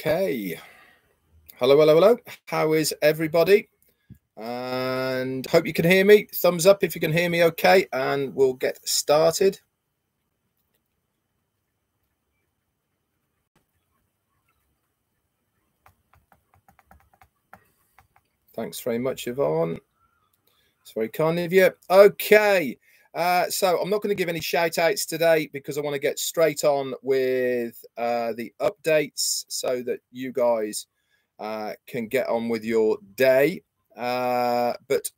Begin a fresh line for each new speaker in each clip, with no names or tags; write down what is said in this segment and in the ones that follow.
Okay. Hello, hello, hello. How is everybody? And hope you can hear me. Thumbs up if you can hear me okay, and we'll get started. Thanks very much, Yvonne. It's very kind of you. Okay. So I'm not going to give any shout outs today because I want to get straight on with the updates so that you guys can get on with your day. But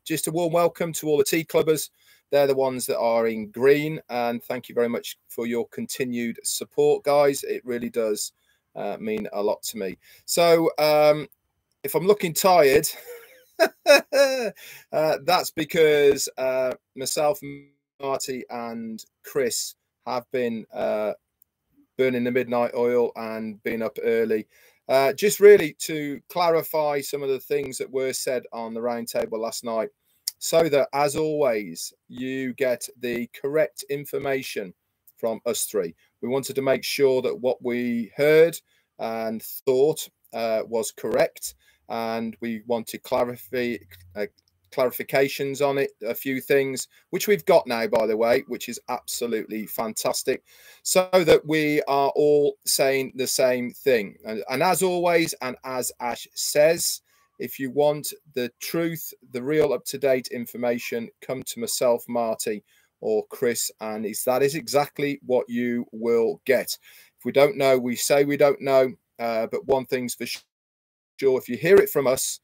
just a warm welcome to all the tea clubbers. They're the ones that are in green, and thank you very much for your continued support, guys. It really does mean a lot to me. So if I'm looking tired, that's because myself, Marty, and Chris have been burning the midnight oil and been up early. Just really to clarify some of the things that were said on the roundtable last night, so that, as always, you get the correct information from us three. We wanted to make sure that what we heard and thought was correct, and we wanted clarifications on it, a few things, which we've got now, by the way, which is absolutely fantastic, so that we are all saying the same thing. And as always, and as Ash says, if you want the truth, the real up-to-date information, come to myself, Marty, or Chris, and that is exactly what you will get. If we don't know, we say we don't know, but one thing's for sure, if you hear it from us,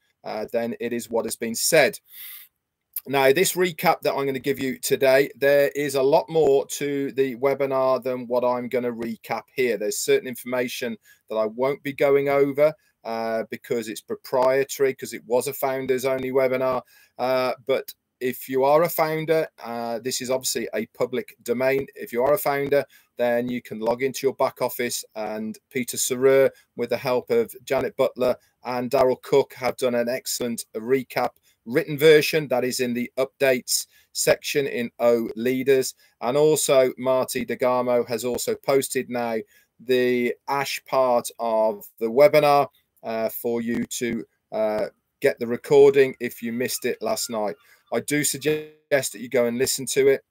then it is what has been said. Now, this recap that I'm going to give you today, there is a lot more to the webinar than what I'm going to recap here. There's certain information that I won't be going over because it's proprietary, because it was a founders only webinar. But if you are a founder, this is obviously a public domain. If you are a founder, then you can log into your back office, and Peter Sarer, with the help of Janet Butler and Daryl Cook, have done an excellent recap written version that is in the updates section in O Leaders. And also Marty DeGamo has also posted now the Ash part of the webinar for you to get the recording if you missed it last night. I do suggest that you go and listen to it.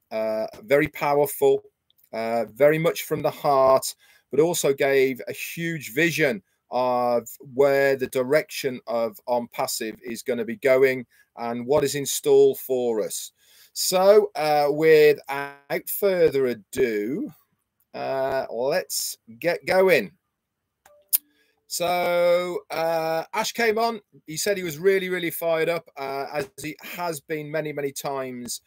Very powerful, very much from the heart, but also gave a huge vision of where the direction of OnPassive is going to be going and what is in store for us. So without further ado, let's get going. So Ash came on. He said he was really, really fired up, as he has been many, many times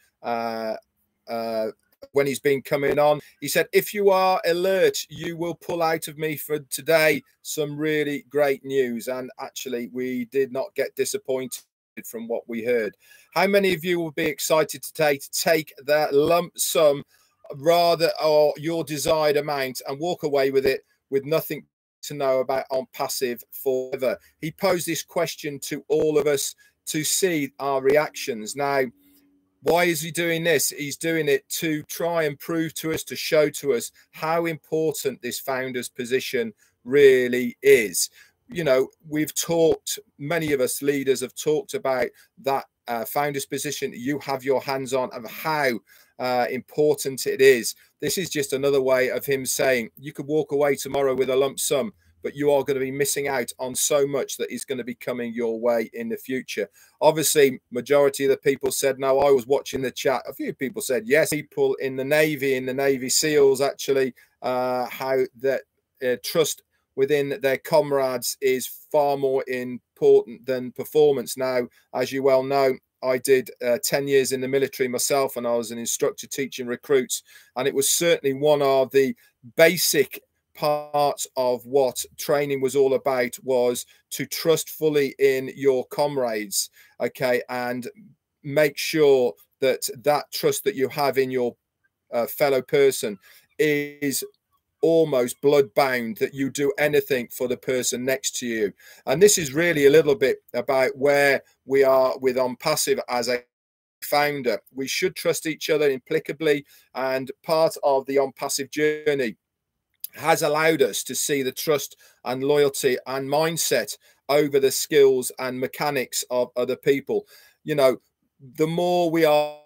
when he's been coming on. He said, if you are alert, you will pull out of me for today some really great news. And actually, we did not get disappointed from what we heard. How many of you will be excited today to take that lump sum, rather, or your desired amount, and walk away with it with nothing to know about OnPassive forever? He posed this question to all of us to see our reactions. Now, why is he doing this? He's doing it to try and prove to us, to show to us how important this founder's position really is. You know, we've talked, many of us leaders have talked about that founder's position you have your hands on, of how important it is. This is just another way of him saying you could walk away tomorrow with a lump sum, but you are going to be missing out on so much that is going to be coming your way in the future. Obviously, majority of the people said no. I was watching the chat. A few people said yes. People in the Navy SEALs, actually, how that trust within their comrades is far more important than performance. Now, as you well know, I did 10 years in the military myself, and I was an instructor teaching recruits. And it was certainly one of the basic parts of what training was all about, was to trust fully in your comrades, okay, and make sure that that trust that you have in your fellow person is almost blood bound, that you do anything for the person next to you. And this is really a little bit about where we are with OnPassive as a founder. We should trust each other implicably, and part of the OnPassive journey has allowed us to see the trust and loyalty and mindset over the skills and mechanics of other people. You know, the more we are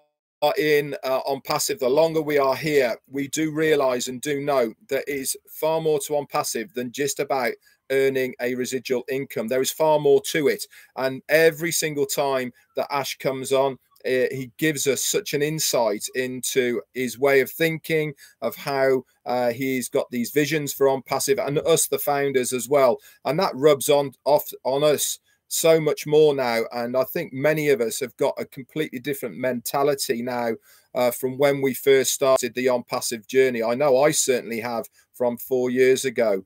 in OnPassive, the longer we are here, we do realize and do know there is far more to OnPassive than just about earning a residual income. There is far more to it. And every single time that Ash comes on, he gives us such an insight into his way of thinking, of how he's got these visions for OnPassive, and us, the founders, as well. And that rubs off on us so much more now. And I think many of us have got a completely different mentality now from when we first started the OnPassive journey. I know I certainly have, from 4 years ago.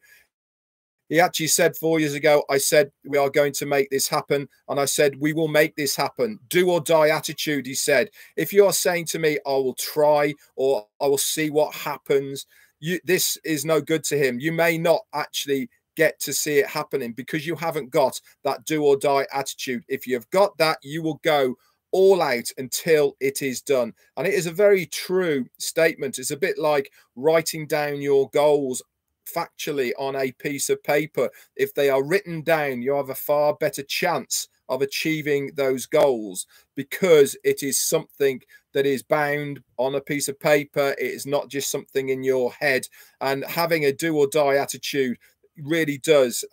He actually said 4 years ago, I said, we are going to make this happen. And I said, we will make this happen. Do or die attitude, he said. If you are saying to me, I will try, or I will see what happens, this is no good to him. You may not actually get to see it happening because you haven't got that do or die attitude. If you've got that, you will go all out until it is done. And it is a very true statement. It's a bit like writing down your goals factually on a piece of paper. If they are written down, you have a far better chance of achieving those goals, because it is something that is bound on a piece of paper. It is not just something in your head. And having a do or die attitude really does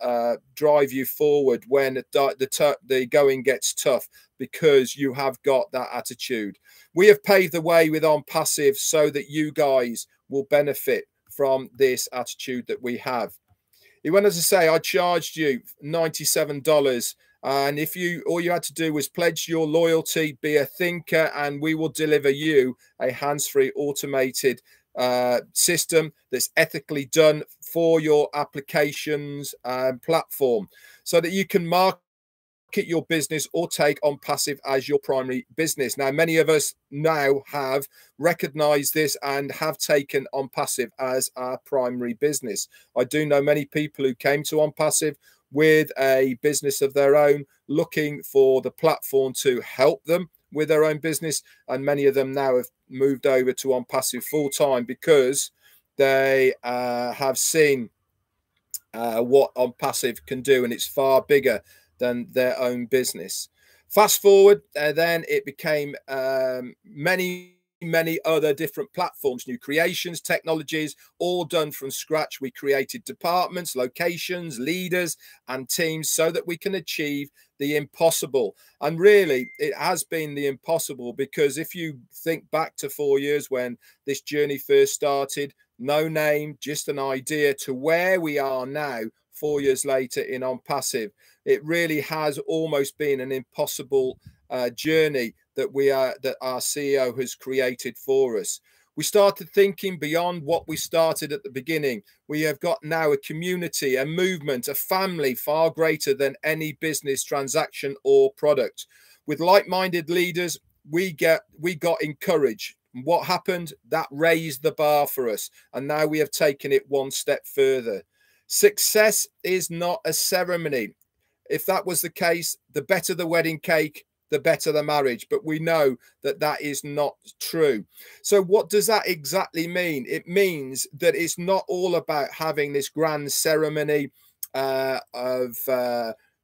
drive you forward when the going gets tough, because you have got that attitude. We have paved the way with OnPassive so that you guys will benefit from this attitude that we have. He went on to say, I charged you $97, and if all you had to do was pledge your loyalty, be a thinker, and we will deliver you a hands-free automated system that's ethically done for your applications and platform, so that you can market your business or take OnPassive as your primary business. Now, many of us now have recognized this and have taken OnPassive as our primary business. I do know many people who came to OnPassive with a business of their own, looking for the platform to help them with their own business, and many of them now have moved over to OnPassive full time because they have seen what OnPassive can do, and it's far bigger than their own business. Fast forward, then it became many other different platforms, new creations, technologies, all done from scratch. We created departments, locations, leaders, and teams so that we can achieve the impossible. And really, it has been the impossible, because if you think back to 4 years when this journey first started, no name, just an idea, to where we are now 4 years later in OnPassive, it really has almost been an impossible journey that our CEO has created for us. We started thinking beyond what we started at the beginning. We have got now a community, a movement, a family far greater than any business transaction or product. With like-minded leaders, we got encouraged. What happened? That raised the bar for us, and now we have taken it one step further. Success is not a ceremony. If that was the case, the better the wedding cake, the better the marriage. But we know that that is not true. So what does that exactly mean? It means that it's not all about having this grand ceremony of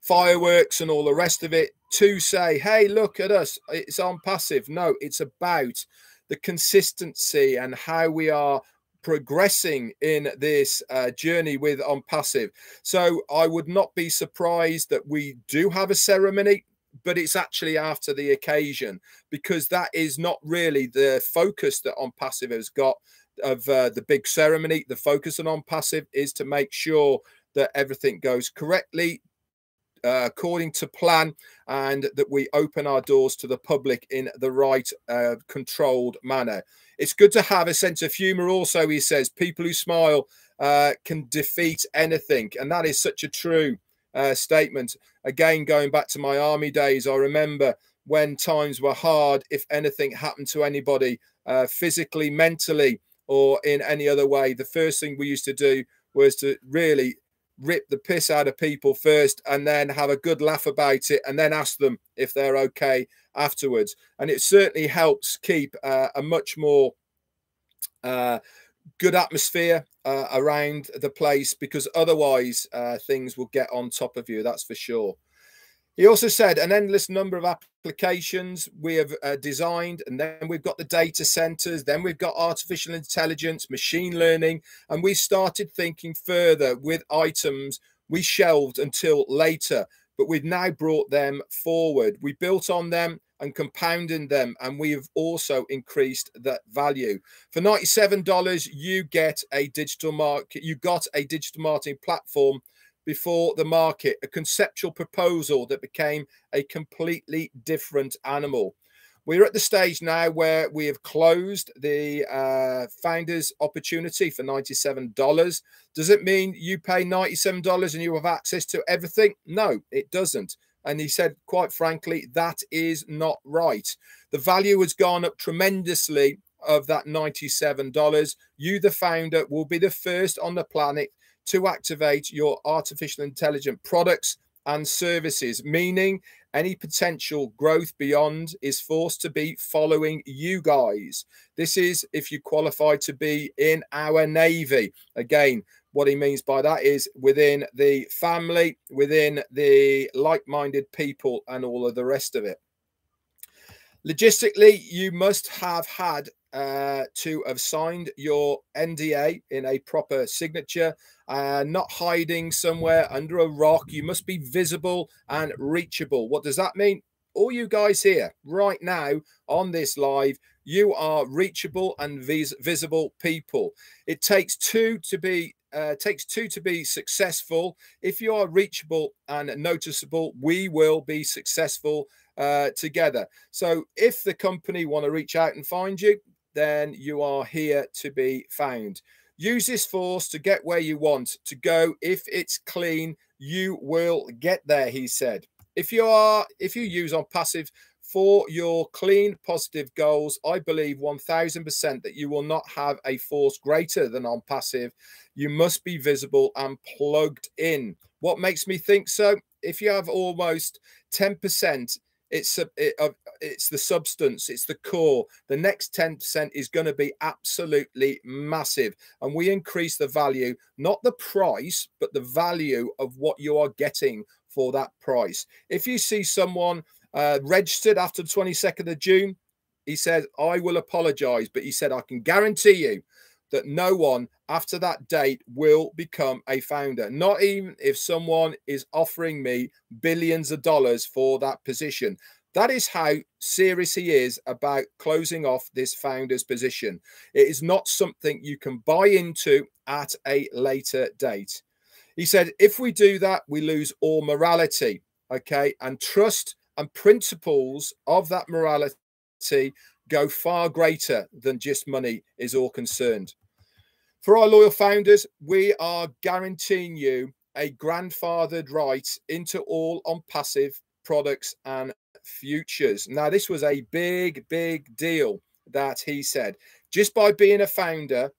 fireworks and all the rest of it to say, hey, look at us, it's OnPassive. No, it's about the consistency and how we are progressing in this journey with OnPassive. So I would not be surprised that we do have a ceremony, but it's actually after the occasion, because that is not really the focus that OnPassive has got of the big ceremony. The focus on OnPassive is to make sure that everything goes correctly, according to plan, and that we open our doors to the public in the right controlled manner. It's good to have a sense of humor also, he says. People who smile can defeat anything, and that is such a true statement. Again, going back to my army days, I remember when times were hard, if anything happened to anybody physically, mentally, or in any other way, the first thing we used to do was to really rip the piss out of people first, and then have a good laugh about it, and then ask them if they're okay afterwards. And it certainly helps keep a much more good atmosphere around the place, because otherwise things will get on top of you, that's for sure. He also said an endless number of applications we have designed, and then we've got the data centers, then we've got artificial intelligence, machine learning, and we started thinking further with items we shelved until later, but we've now brought them forward. We built on them and compounding them, and we have also increased that value. For $97, you get a digital market. You got a digital marketing platform before the market, a conceptual proposal that became a completely different animal. We're at the stage now where we have closed the founders opportunity for $97. Does it mean you pay $97 and you have access to everything? No, it doesn't. And he said, quite frankly, that is not right. The value has gone up tremendously of that $97. You, the founder, will be the first on the planet to activate your artificial intelligent products and services, meaning any potential growth beyond is forced to be following you guys. This is if you qualify to be in our Navy. Again, what he means by that is within the family, within the like-minded people, and all of the rest of it. Logistically, you must have had to have signed your NDA in a proper signature, not hiding somewhere under a rock. You must be visible and reachable. What does that mean? All you guys here right now on this live, you are reachable and visible people. It takes two to be successful. If you are reachable and noticeable, we will be successful together. So if the company want to reach out and find you, then you are here to be found. Use this force to get where you want to go. If it's clean, you will get there, he said. If you use OnPassive for your clean, positive goals, I believe 1000% that you will not have a force greater than OnPassive. You must be visible and plugged in. What makes me think so? If you have almost 10%, it's the substance, it's the core. The next 10% is going to be absolutely massive. And we increase the value, not the price, but the value of what you are getting for that price. If you see someone registered after the 22nd of June, he said, I will apologize, but he said, I can guarantee you that no one after that date will become a founder, not even if someone is offering me billions of dollars for that position. That is how serious he is about closing off this founder's position. It is not something you can buy into at a later date. He said, if we do that, we lose all morality, okay? And trust and principles of that morality go far greater than just money is all concerned. For our loyal founders, we are guaranteeing you a grandfathered right into all OnPassive products and futures. Now, this was a big, big deal that he said. Just by being a founder,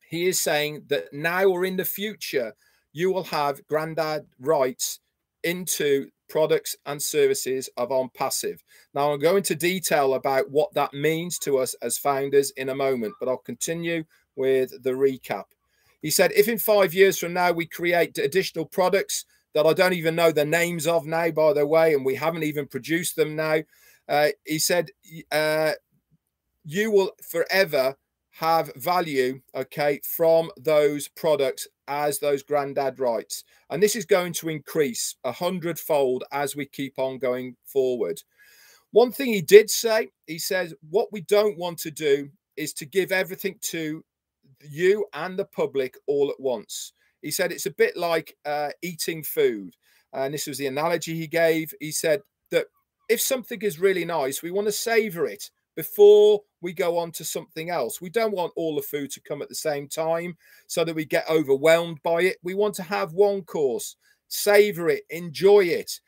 he is saying that now or in the future, you will have Grandad rights into products and services of OnPassive. Now, I'll go into detail about what that means to us as founders in a moment, but I'll continue with the recap. He said, if in 5 years from now we create additional products that I don't even know the names of now, by the way, and we haven't even produced them now, he said, you will forever have value, okay, from those products as those Grandad rights. And this is going to increase 100-fold as we keep on going forward. One thing he did say, he says, what we don't want to do is to give everything to you and the public all at once. He said it's a bit like eating food. And this was the analogy he gave. He said that if something is really nice, we want to savor it before we go on to something else. We don't want all the food to come at the same time so that we get overwhelmed by it. We want to have one course, savor it, enjoy it,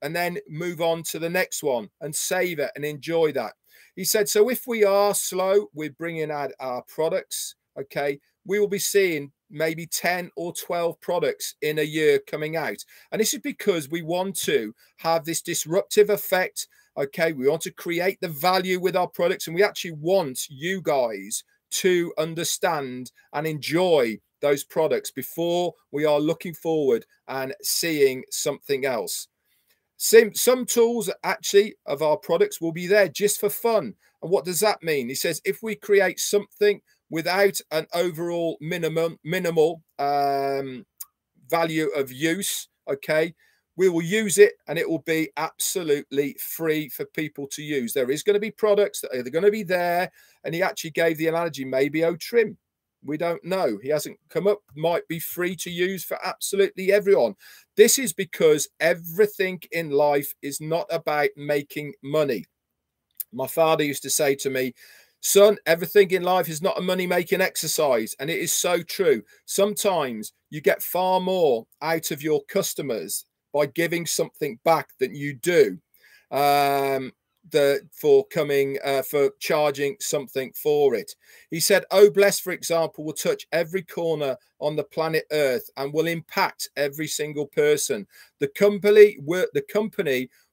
and then move on to the next one and savor and enjoy that. He said, so if we are slow with bringing out our products, okay, we will be seeing maybe 10 or 12 products in a year coming out. And this is because we want to have this disruptive effect. Okay, we want to create the value with our products, and we actually want you guys to understand and enjoy those products before we are looking forward and seeing something else. Some tools actually of our products will be there just for fun. And what does that mean? He says if we create something without an overall minimal value of use, okay, we will use it and it will be absolutely free for people to use. There is going to be products that are going to be there, and he actually gave the analogy maybe trim. We don't know. He hasn't come up. Might be free to use for absolutely everyone. This is because everything in life is not about making money. My father used to say to me, son, everything in life is not a money-making exercise. And it is so true. Sometimes you get far more out of your customers by giving something back than you do for charging something for it. He said, Oh Bless, for example, will touch every corner on the planet Earth and will impact every single person. The company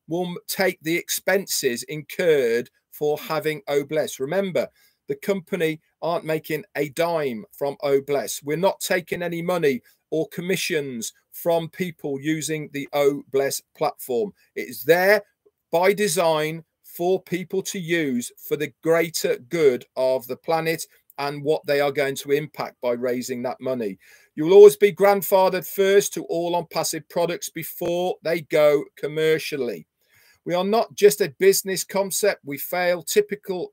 will take the expenses incurred for having Oh Bless. Remember, the company aren't making a dime from Oh Bless. We're not taking any money or commissions from people using the Oh Bless platform. It is there by design for people to use for the greater good of the planet and what they are going to impact by raising that money. You will always be grandfathered first to all OnPassive products before they go commercially. We are not just a business concept. We fail typically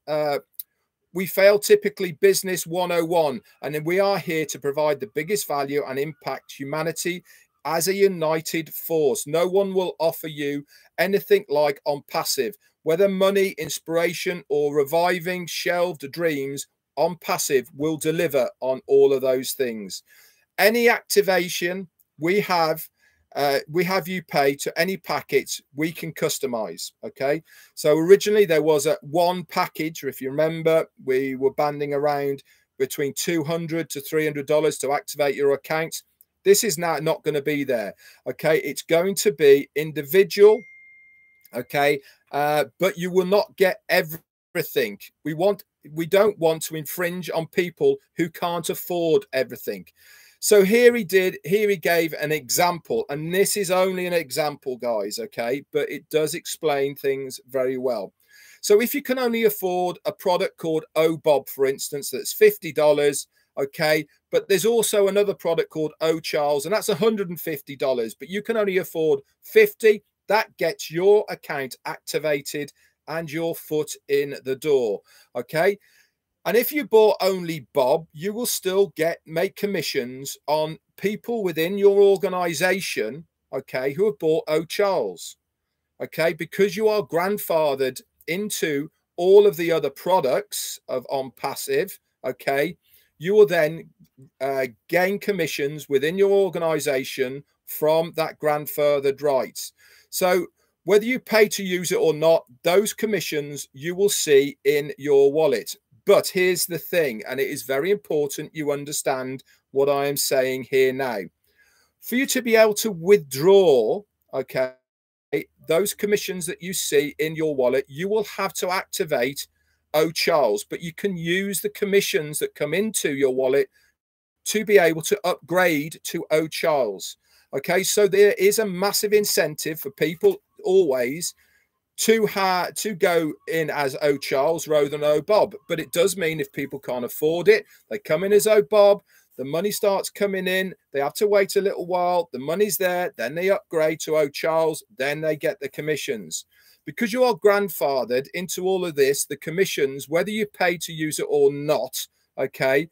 business 101, and then we are here to provide the biggest value and impact humanity as a united force. No one will offer you anything like OnPassive, whether money, inspiration, or reviving shelved dreams. OnPassive will deliver on all of those things. Any activation we have you pay to any package we can customize. Okay, so originally there was a one package, or if you remember, we were banding around between $200 to $300 to activate your account. This is now not going to be there. Okay, it's going to be individual. Okay, but you will not get everything. We don't want to infringe on people who can't afford everything. So here he gave an example, and this is only an example, guys, okay, but it does explain things very well. So if you can only afford a product called Oh Bob, for instance, that's $50, okay, but there's also another product called Oh Charles, and that's $150, but you can only afford 50. That gets your account activated and your foot in the door, okay? And if you bought only Bob, you will still make commissions on people within your organization, okay, who have bought Oh Charles, okay, because you are grandfathered into all of the other products of OnPassive, okay, you will then gain commissions within your organization from that grandfathered rights. So whether you pay to use it or not, those commissions you will see in your wallet. But here's the thing, and it is very important you understand what I am saying here now. For you to be able to withdraw, okay, those commissions that you see in your wallet, you will have to activate Oh Charles, but you can use the commissions that come into your wallet to be able to upgrade to Oh Charles. Okay, so there is a massive incentive for people always to go in as Oh Charles rather than Oh Bob. But it does mean if people can't afford it, they come in as Oh Bob, the money starts coming in, they have to wait a little while, the money's there, then they upgrade to Oh Charles, then they get the commissions. Because you are grandfathered into all of this, the commissions, whether you pay to use it or not, okay,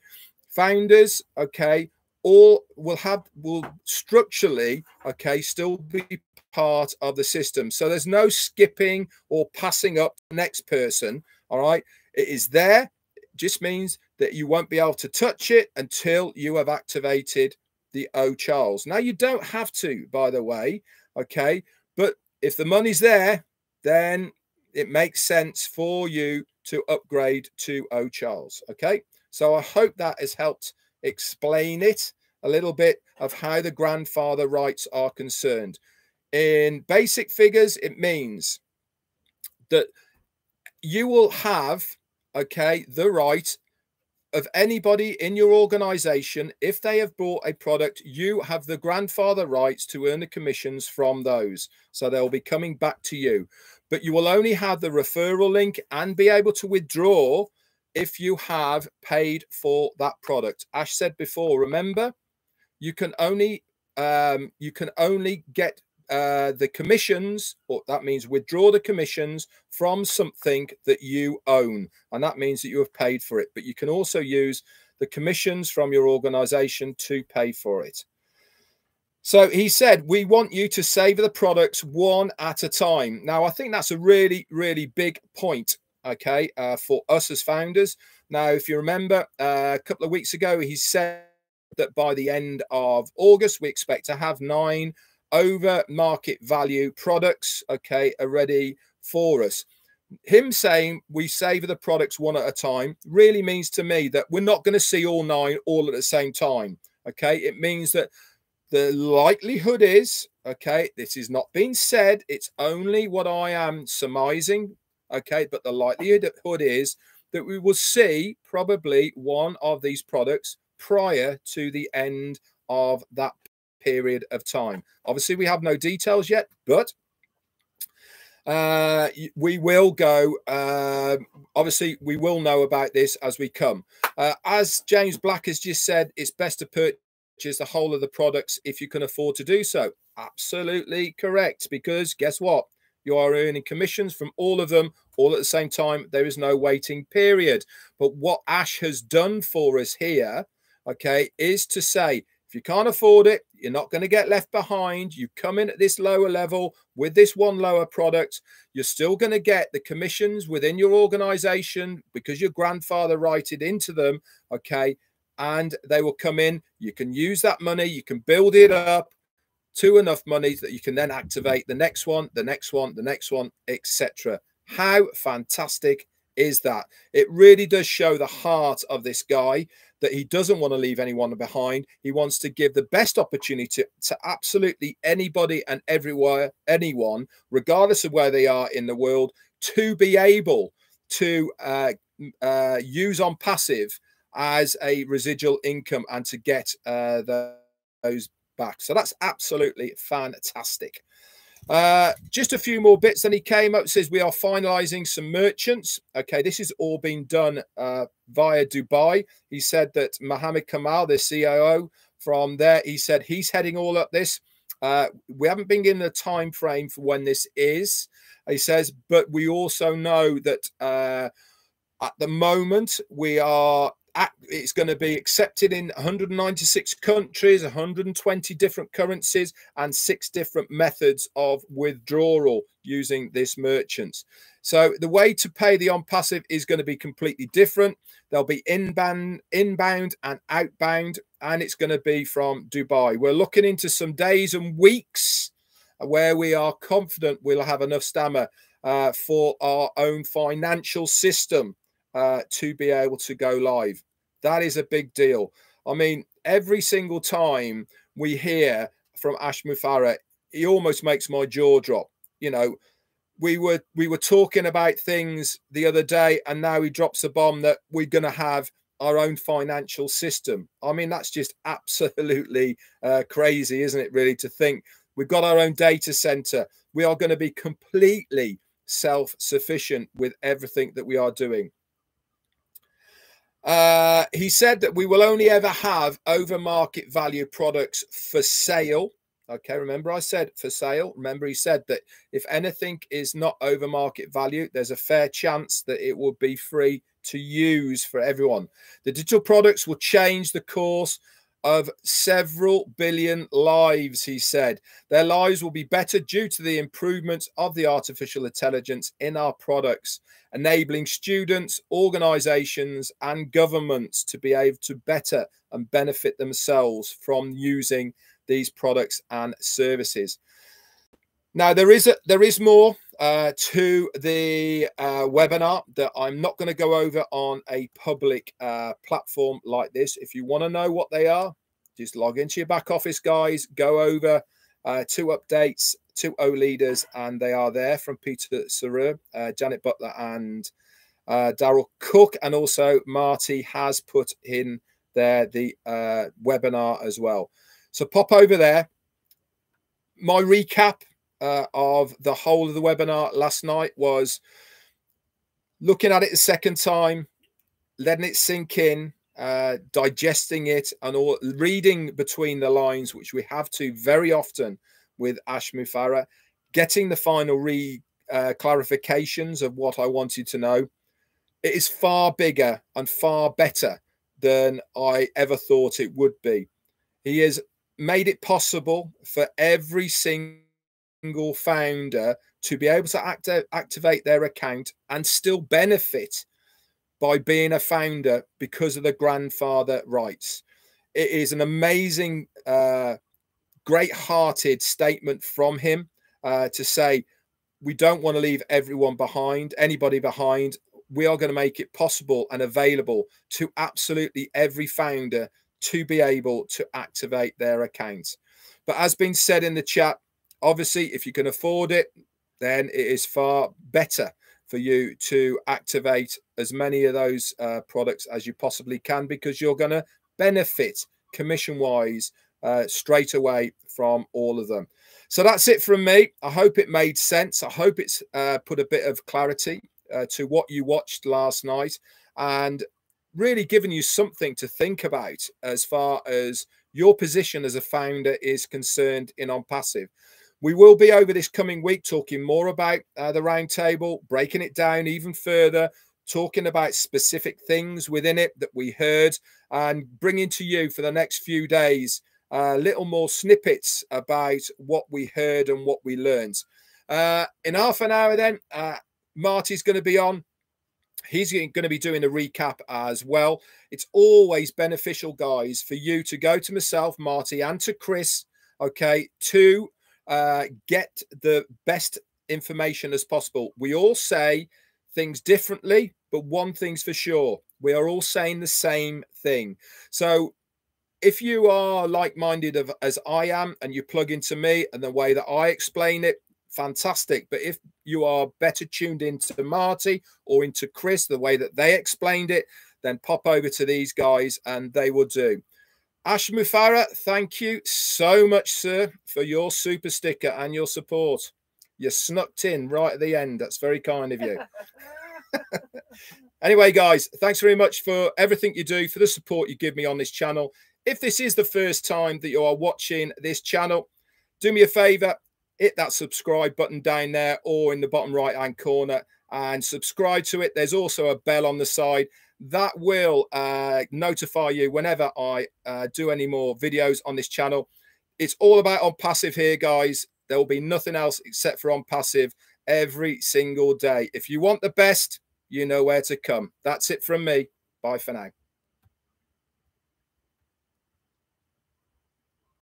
founders, okay, all will structurally, okay, still be part of the system. So there's no skipping or passing up the next person. All right, it is there. It just means that you won't be able to touch it until you have activated the Oh Charles. Now you don't have to, by the way, okay, but if the money's there, then it makes sense for you to upgrade to Oh Charles. Okay, so I hope that has helped explain it a little bit of how the grandfather rights are concerned. In basic figures, it means that you will have, okay, the right of anybody in your organization, if they have bought a product, you have the grandfather rights to earn the commissions from those. So they'll be coming back to you. But you will only have the referral link and be able to withdraw if you have paid for that product. Ash said before, remember, you can only get the commissions, or that means withdraw the commissions from something that you own, and that means that you have paid for it. But you can also use the commissions from your organization to pay for it. So he said, we want you to savor the products one at a time. Now, I think that's a really, really big point, okay, for us as founders. Now, if you remember, a couple of weeks ago, he said that by the end of August, we expect to have 9 over market value products, okay, are ready for us. Him saying we savor the products one at a time really means to me that we're not going to see all 9 all at the same time, okay? It means that the likelihood is, okay, this is not being said, it's only what I am surmising, okay, but the likelihood is that we will see probably one of these products prior to the end of that period of time. Obviously, we have no details yet, but we will go, obviously, we will know about this as we come. As James Black has just said, it's best to purchase the whole of the products if you can afford to do so. Absolutely correct, because guess what? You are earning commissions from all of them all at the same time. There is no waiting period. But what Ash has done for us here, okay, is to say, if you can't afford it, you're not going to get left behind. You come in at this lower level with this one lower product. You're still going to get the commissions within your organization because your grandfather righted into them, okay? And they will come in. You can use that money. You can build it up to enough money that you can then activate the next one, the next one, the next one, etc. How fantastic is that? It really does show the heart of this guy, that he doesn't want to leave anyone behind. He wants to give the best opportunity to absolutely anybody and everywhere, anyone, regardless of where they are in the world, to be able to use OnPassive as a residual income and to get those back. So that's absolutely fantastic. Just a few more bits. Then he came up, says we are finalizing some merchants. Okay, this is all being done via Dubai. He said that Mohammed Kamal, the COO from there, he said he's heading all up this. We haven't been given a time frame for when this is, he says, but we also know that at the moment we are it's going to be accepted in 196 countries, 120 different currencies, and 6 different methods of withdrawal using this merchants. So the way to pay the OnPassive is going to be completely different. There'll be inbound and outbound, and it's going to be from Dubai. We're looking into some days and weeks where we are confident we'll have enough stamina for our own financial system to be able to go live. That is a big deal. I mean, every single time we hear from Ash Mufareh, he almost makes my jaw drop. You know, we were talking about things the other day, and now he drops a bomb that we're going to have our own financial system. I mean, that's just absolutely crazy, isn't it, really, to think we've got our own data center. We are going to be completely self-sufficient with everything that we are doing. He said that we will only ever have over market value products for sale. Okay, remember I said for sale. Remember he said that if anything is not over market value, there's a fair chance that it will be free to use for everyone. The digital products will change the course of several billion lives, he said. Their lives will be better due to the improvements of the artificial intelligence in our products, enabling students, organizations, and governments to be able to better and benefit themselves from using these products and services. Now, there is more to the webinar that I'm not going to go over on a public platform like this. If you want to know what they are, just log into your back office, guys. Go over 2 updates, 2 O leaders, and they are there from Peter Sarer, Janet Butler, and Daryl Cook, and also Marty has put in there the webinar as well. So pop over there. My recap of the whole of the webinar last night was looking at it a second time, letting it sink in, digesting it, and all, reading between the lines, which we have to very often with Ash Mufareh, getting the final clarifications of what I wanted to know. It is far bigger and far better than I ever thought it would be. He has made it possible for every single founder to be able to activate their account and still benefit by being a founder because of the grandfather rights. It is an amazing, great-hearted statement from him to say, we don't want to leave everyone behind, anybody behind. We are going to make it possible and available to absolutely every founder to be able to activate their accounts. But as been said in the chat, obviously, if you can afford it, then it is far better for you to activate as many of those products as you possibly can, because you're going to benefit commission-wise straight away from all of them. So that's it from me. I hope it made sense. I hope it's put a bit of clarity to what you watched last night, and really giving you something to think about as far as your position as a founder is concerned in OnPassive. We will be over this coming week talking more about the roundtable, breaking it down even further, talking about specific things within it that we heard, and bringing to you for the next few days little more snippets about what we heard and what we learned. In half an hour then, Marty's going to be on. He's going to be doing a recap as well. It's always beneficial, guys, for you to go to myself, Marty, and to Chris, okay, to get the best information as possible. We all say things differently, but one thing's for sure. We are all saying the same thing. So if you are like-minded as I am, and you plug into me and the way that I explain it, fantastic. But if you are better tuned into Marty or into Chris, the way that they explained it, then pop over to these guys and they will do. Ash Mufareh, thank you so much, sir, for your super sticker and your support. You snuck in right at the end. That's very kind of you. Anyway, guys, thanks very much for everything you do, for the support you give me on this channel. If this is the first time that you are watching this channel, do me a favor, hit that subscribe button down there or in the bottom right hand corner and subscribe to it. There's also a bell on the side that will notify you whenever I do any more videos on this channel. It's all about OnPassive here, guys. There will be nothing else except for OnPassive every single day. If you want the best, you know where to come. That's it from me. Bye for now.